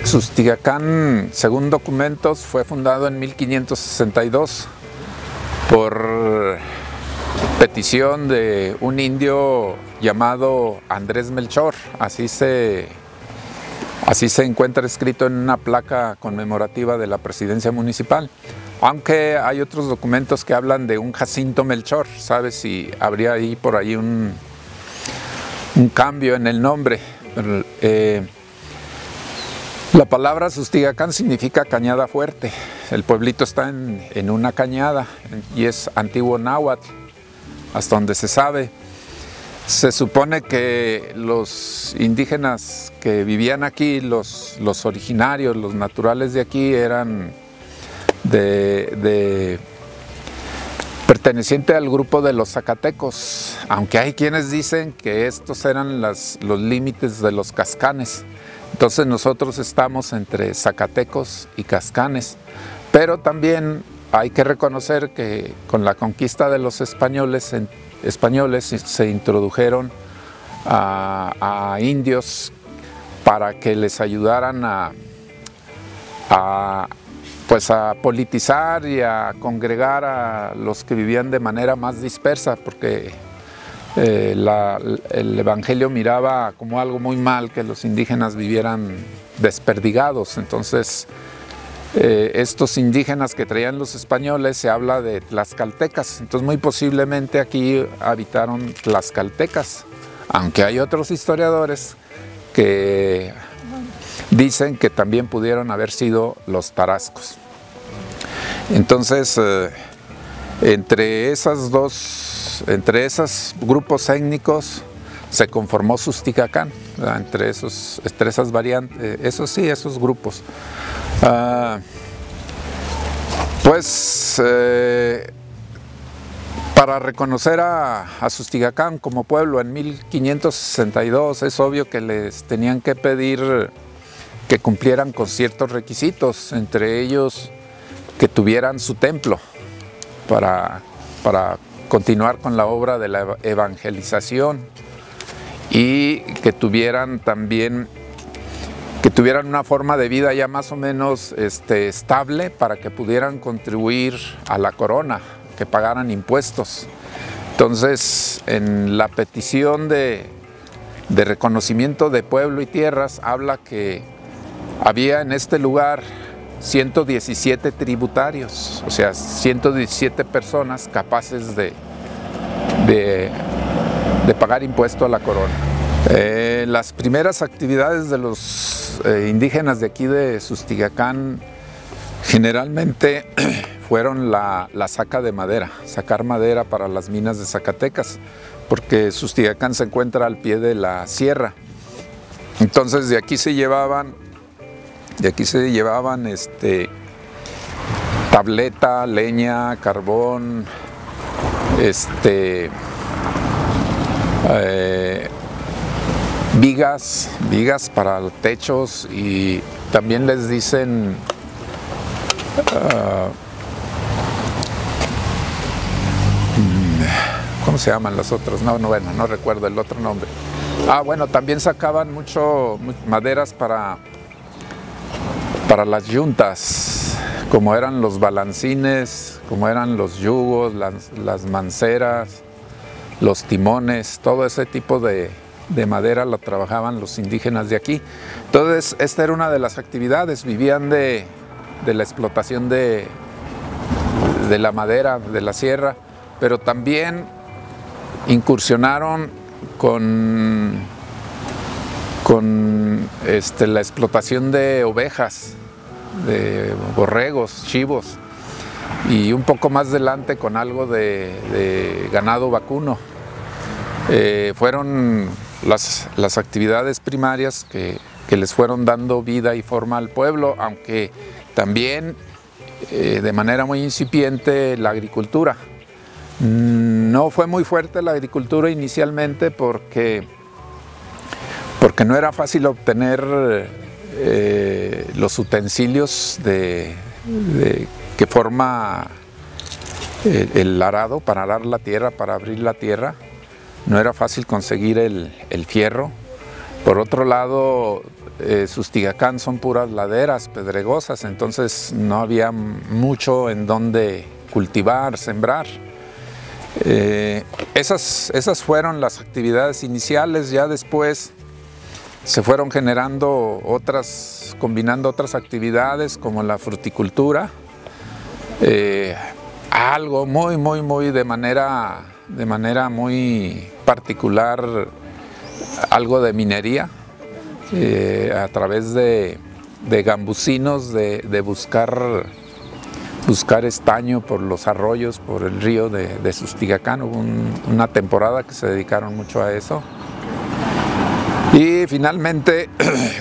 Sustigacán, según documentos, fue fundado en 1562 por petición de un indio llamado Andrés Melchor. Así se encuentra escrito en una placa conmemorativa de la presidencia municipal. Aunque hay otros documentos que hablan de un Jacinto Melchor. ¿Sabes si habría ahí por ahí un cambio en el nombre? La palabra Sustigacán significa cañada fuerte. El pueblito está en una cañada y es antiguo náhuatl, hasta donde se sabe. Se supone que los indígenas que vivían aquí, los originarios, los naturales de aquí, eran perteneciente al grupo de los zacatecos, aunque hay quienes dicen que estos eran los límites de los cascanes. Entonces nosotros estamos entre zacatecos y cascanes, pero también hay que reconocer que con la conquista de los españoles se introdujeron a indios para que les ayudaran a politizar y a congregar a los que vivían de manera más dispersa, porque el Evangelio miraba como algo muy mal que los indígenas vivieran desperdigados. Entonces estos indígenas que traían los españoles, se habla de tlaxcaltecas, entonces muy posiblemente aquí habitaron tlaxcaltecas, aunque hay otros historiadores que dicen que también pudieron haber sido los tarascos. Entonces entre esos grupos étnicos se conformó Sustigacán, entre esas variantes, esos grupos. Para reconocer a Sustigacán como pueblo en 1562 es obvio que les tenían que pedir que cumplieran con ciertos requisitos, entre ellos que tuvieran su templo para continuar con la obra de la evangelización, y que tuvieran una forma de vida ya más o menos estable, para que pudieran contribuir a la corona, que pagaran impuestos. Entonces, en la petición de reconocimiento de pueblo y tierras, habla que había en este lugar 117 tributarios, o sea, 117 personas capaces de pagar impuesto a la corona. Las primeras actividades de los indígenas de aquí de Sustigacán generalmente fueron la saca de madera, sacar madera para las minas de Zacatecas, porque Sustigacán se encuentra al pie de la sierra. Entonces de aquí se llevaban tableta, leña, carbón, vigas para los techos, y también les dicen ¿cómo se llaman los otros? No recuerdo el otro nombre. Bueno, también sacaban maderas para las yuntas, como eran los balancines, como eran los yugos, las manceras, los timones, todo ese tipo de madera la trabajaban los indígenas de aquí. Entonces, esta era una de las actividades, vivían de la explotación de la madera, de la sierra, pero también incursionaron con la explotación de ovejas, de borregos, chivos, y un poco más adelante con algo de ganado vacuno. Fueron las actividades primarias que les fueron dando vida y forma al pueblo, aunque también de manera muy incipiente la agricultura. No fue muy fuerte la agricultura inicialmente porque no era fácil obtener los utensilios que forma el arado para arar la tierra, para abrir la tierra. No era fácil conseguir el fierro. Por otro lado, Sustigacán son puras laderas pedregosas, entonces no había mucho en donde cultivar, sembrar. Esas fueron las actividades iniciales. Ya después se fueron generando combinando otras actividades como la fruticultura, algo muy de manera muy particular, algo de minería, a través de gambusinos, de buscar estaño por los arroyos, por el río de Sustigacán. Hubo una temporada que se dedicaron mucho a eso. Y finalmente,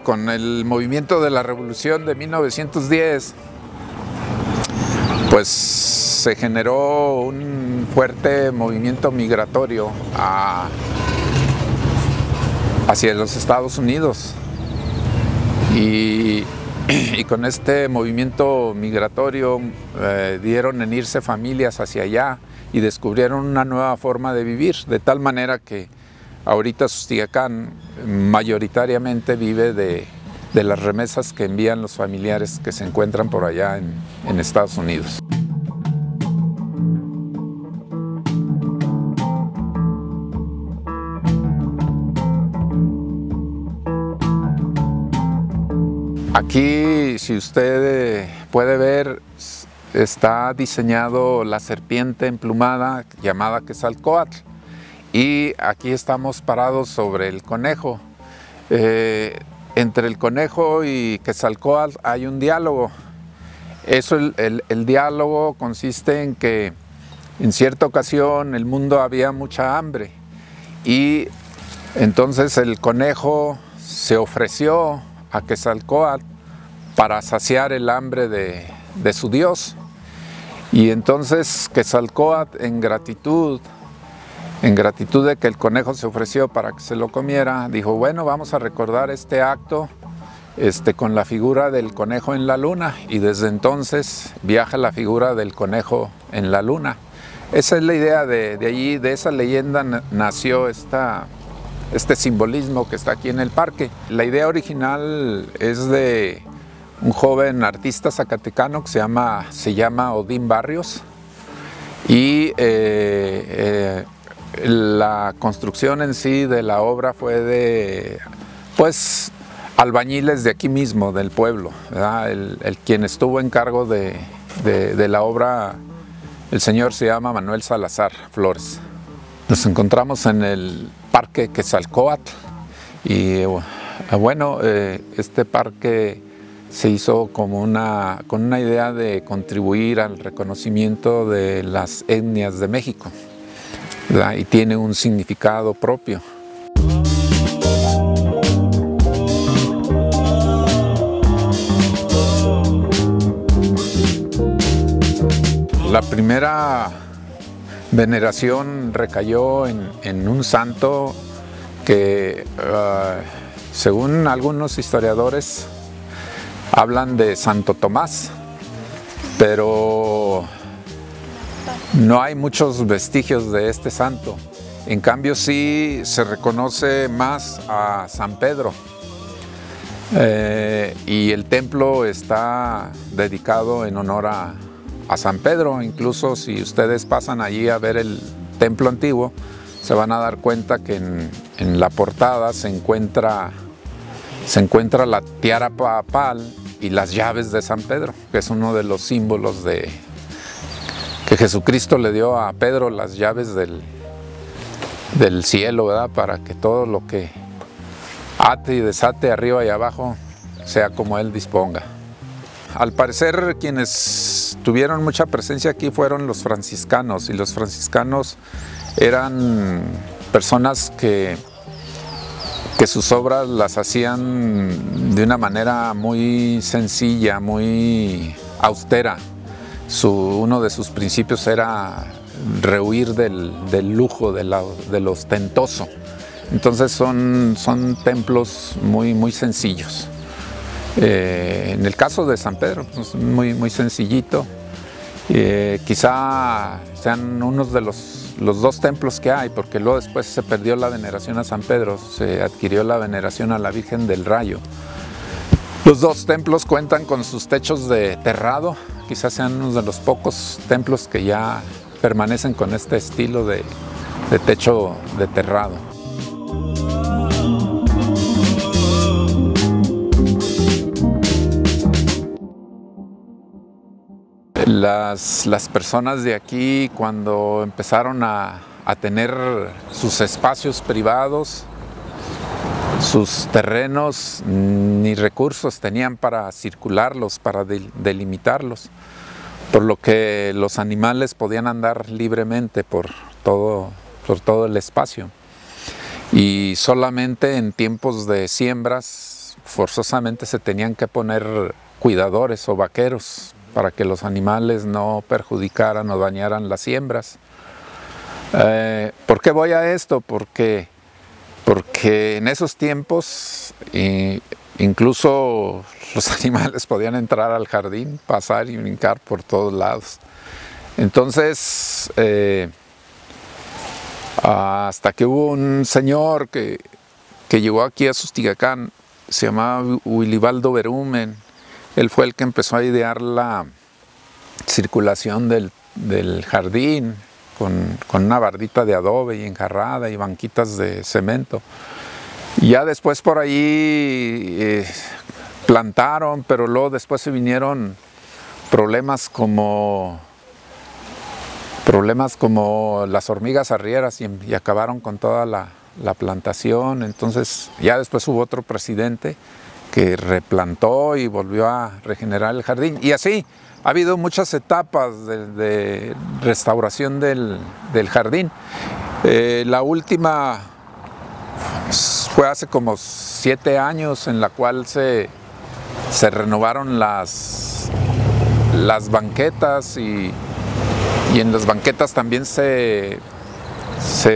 con el movimiento de la Revolución de 1910, pues se generó un fuerte movimiento migratorio hacia los Estados Unidos. Y con este movimiento migratorio dieron en irse familias hacia allá y descubrieron una nueva forma de vivir, de tal manera que ahorita Sustigacán mayoritariamente vive de las remesas que envían los familiares que se encuentran por allá en Estados Unidos. Aquí, si usted puede ver, está diseñado la serpiente emplumada llamada Quetzalcóatl, y aquí estamos parados sobre el conejo. Entre el conejo y Quetzalcóatl hay un diálogo. El diálogo consiste en que en cierta ocasión el mundo había mucha hambre y entonces el conejo se ofreció a Quetzalcóatl para saciar el hambre de su dios. Y entonces Quetzalcóatl, en gratitud de que el conejo se ofreció para que se lo comiera, dijo: bueno, vamos a recordar este acto con la figura del conejo en la luna, y desde entonces viaja la figura del conejo en la luna. Esa es la idea de allí, de esa leyenda nació este simbolismo que está aquí en el parque. La idea original es de un joven artista zacatecano que se llama Odín Barrios, y la construcción en sí de la obra fue de albañiles de aquí mismo, del pueblo, ¿verdad? El quien estuvo en cargo de la obra, el señor se llama Manuel Salazar Flores. Nos encontramos en el Parque Quetzalcóatl y bueno, este parque se hizo con una idea de contribuir al reconocimiento de las etnias de México, ¿verdad? Y tiene un significado propio. La primera veneración recayó en un santo que, según algunos historiadores, hablan de Santo Tomás, pero no hay muchos vestigios de este santo. En cambio, sí se reconoce más a San Pedro, y el templo está dedicado en honor a San Pedro. Incluso si ustedes pasan allí a ver el templo antiguo, se van a dar cuenta que en la portada se encuentra la tiara papal y las llaves de San Pedro, que es uno de los símbolos que Jesucristo le dio a Pedro, las llaves del cielo, ¿verdad? Para que todo lo que ate y desate arriba y abajo sea como Él disponga. Al parecer, quienes tuvieron mucha presencia aquí fueron los franciscanos, y los franciscanos eran personas que sus obras las hacían de una manera muy sencilla, muy austera. Uno de sus principios era rehuir del lujo, de lo ostentoso. Entonces son templos muy sencillos. En el caso de San Pedro, pues muy sencillito, Quizá sean unos de los dos templos que hay, porque luego después se perdió la veneración a San Pedro, se adquirió la veneración a la Virgen del Rayo. Los dos templos cuentan con sus techos de terrado, quizás sean unos de los pocos templos que ya permanecen con este estilo de techo de terrado. Las personas de aquí, cuando empezaron a tener sus espacios privados, sus terrenos, ni recursos tenían para circularlos, para delimitarlos, por lo que los animales podían andar libremente por todo el espacio. Y solamente en tiempos de siembras, forzosamente se tenían que poner cuidadores o vaqueros para que los animales no perjudicaran o dañaran las siembras. ¿Por qué voy a esto? Porque en esos tiempos incluso los animales podían entrar al jardín, pasar y brincar por todos lados. Entonces, hasta que hubo un señor que llegó aquí a Sustigacán, se llamaba Wilibaldo Berumen. Él fue el que empezó a idear la circulación del jardín con una bardita de adobe y enjarrada y banquitas de cemento. Y ya después por ahí plantaron, pero luego después se vinieron problemas como las hormigas arrieras y acabaron con toda la plantación. Entonces ya después hubo otro presidente que replantó y volvió a regenerar el jardín. Y así ha habido muchas etapas de restauración del jardín. La última fue hace como 7 años, en la cual se renovaron las banquetas y en las banquetas también se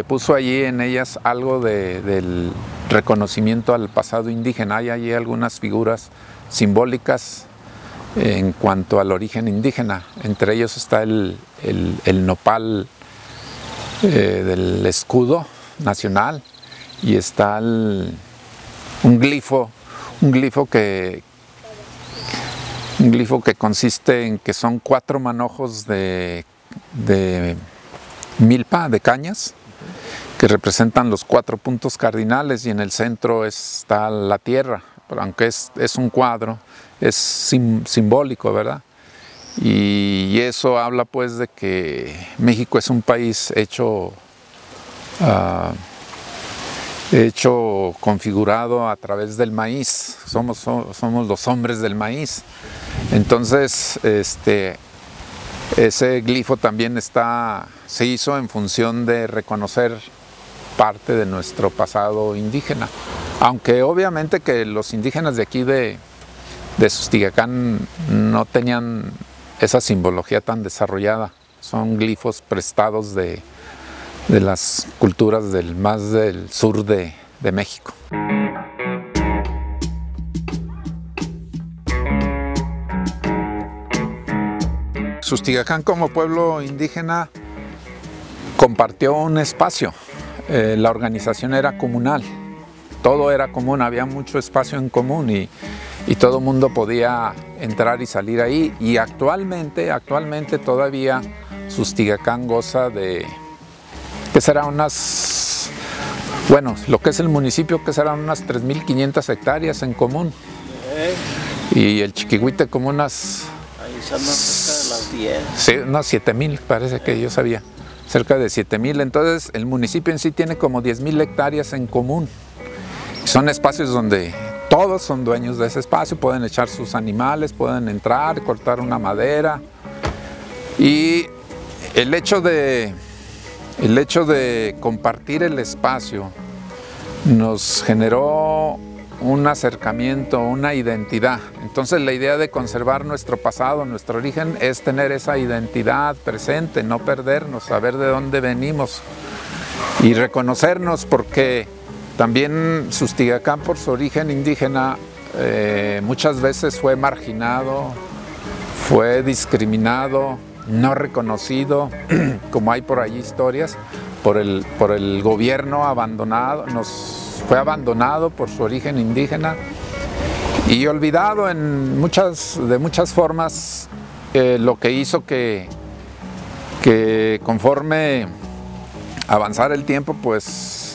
puso allí en ellas algo del reconocimiento al pasado indígena. Hay allí algunas figuras simbólicas en cuanto al origen indígena. Entre ellos está el nopal del escudo nacional, y está un glifo que consiste en que son 4 manojos de milpa, de cañas, que representan los 4 puntos cardinales, y en el centro está la tierra. Pero aunque es un cuadro, es simbólico, ¿verdad? Y eso habla pues de que México es un país hecho configurado a través del maíz. Somos los hombres del maíz. Entonces ese glifo también se hizo en función de reconocer parte de nuestro pasado indígena, aunque obviamente que los indígenas de aquí de Sustigacán no tenían esa simbología tan desarrollada. Son glifos prestados de las culturas más del sur de México. Sustigacán, como pueblo indígena, compartió un espacio. La organización era comunal, todo era común, había mucho espacio en común y todo el mundo podía entrar y salir ahí. Y actualmente todavía Sustigacán goza de, que será unas, bueno, lo que es el municipio, que serán unas 3.500 hectáreas en común, y el Chiquihuite como unas, ahí son cerca de las 10. Sí, unas 7.000, parece que yo sabía, cerca de 7.000. Entonces el municipio en sí tiene como 10.000 hectáreas en común. Son espacios donde todos son dueños de ese espacio, pueden echar sus animales, pueden entrar, cortar una madera. Y el hecho de compartir el espacio nos generó un acercamiento, una identidad. Entonces la idea de conservar nuestro pasado, nuestro origen, es tener esa identidad presente, no perdernos, saber de dónde venimos y reconocernos, porque también Sustigacán, por su origen indígena, muchas veces fue marginado, fue discriminado, no reconocido, como hay por allí historias, por el gobierno abandonado, fue abandonado por su origen indígena y olvidado de muchas formas, lo que hizo que conforme avanzara el tiempo, pues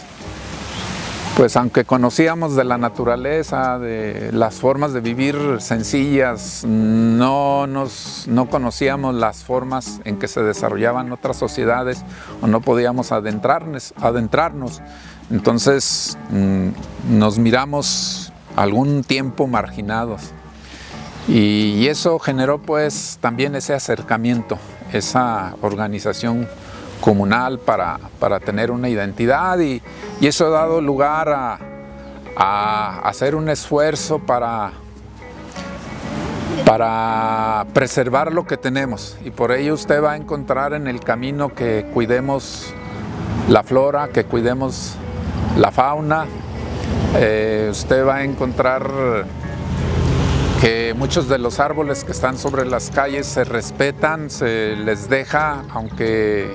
aunque conocíamos de la naturaleza, de las formas de vivir sencillas, no conocíamos las formas en que se desarrollaban otras sociedades o no podíamos adentrarnos. Entonces nos miramos algún tiempo marginados y eso generó pues también ese acercamiento, esa organización comunal para tener una identidad y eso ha dado lugar a hacer un esfuerzo para preservar lo que tenemos, y por ello usted va a encontrar en el camino que cuidemos la flora, que cuidemos la fauna. Usted va a encontrar que muchos de los árboles que están sobre las calles se respetan, se les deja, aunque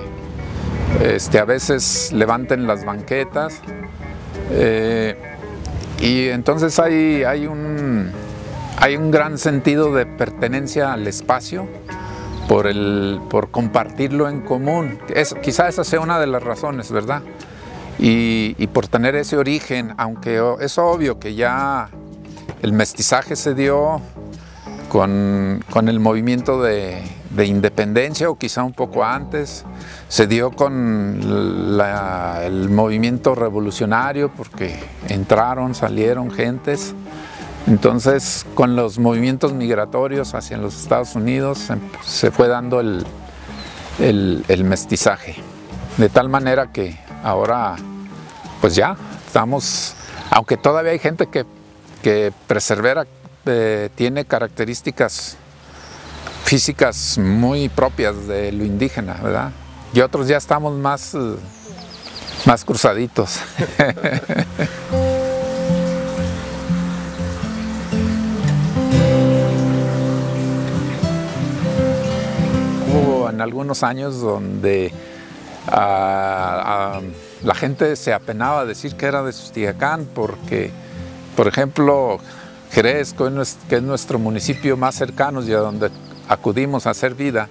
a veces levanten las banquetas, y entonces hay un gran sentido de pertenencia al espacio por compartirlo en común. Quizá esa sea una de las razones, ¿verdad? Y por tener ese origen, aunque es obvio que ya el mestizaje se dio con el movimiento de independencia, o quizá un poco antes, se dio con el movimiento revolucionario, porque salieron gentes. Entonces, con los movimientos migratorios hacia los Estados Unidos se fue dando el mestizaje, de tal manera que ahora pues ya estamos, aunque todavía hay gente que persevera, tiene características físicas muy propias de lo indígena, ¿verdad? Y otros ya estamos más cruzaditos. Hubo en algunos años donde la gente se apenaba a decir que era de Sustigacán, porque, por ejemplo, Jerez, que es nuestro municipio más cercano y a donde acudimos a hacer vida,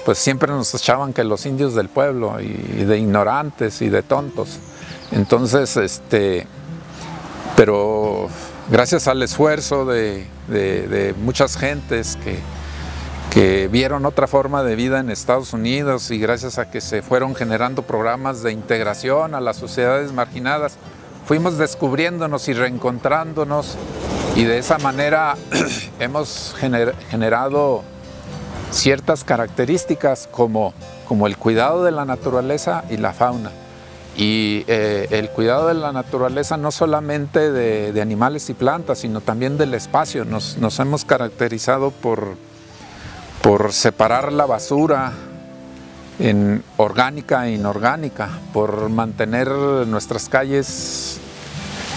pues siempre nos echaban que los indios del pueblo, y de ignorantes y de tontos. Entonces, pero gracias al esfuerzo de muchas gentes que vieron otra forma de vida en Estados Unidos, y gracias a que se fueron generando programas de integración a las sociedades marginadas, fuimos descubriéndonos y reencontrándonos, y de esa manera hemos generado ciertas características como el cuidado de la naturaleza y la fauna. Y el cuidado de la naturaleza no solamente de animales y plantas, sino también del espacio. Nos hemos caracterizado por separar la basura en orgánica e inorgánica, por mantener nuestras calles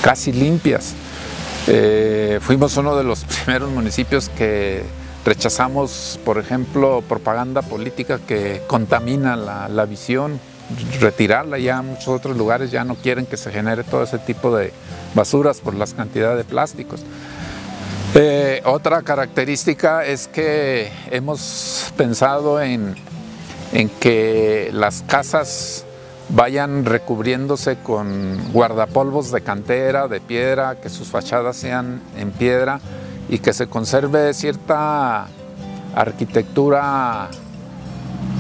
casi limpias. Fuimos uno de los primeros municipios que rechazamos, por ejemplo, propaganda política que contamina la visión, retirarla. Ya muchos otros lugares ya no quieren que se genere todo ese tipo de basuras por las cantidades de plásticos. Otra característica es que hemos pensado en que las casas vayan recubriéndose con guardapolvos de cantera, de piedra, que sus fachadas sean en piedra y que se conserve cierta arquitectura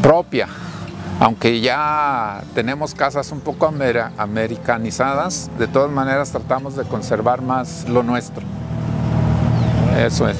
propia. Aunque ya tenemos casas un poco americanizadas, de todas maneras tratamos de conservar más lo nuestro. Eso es.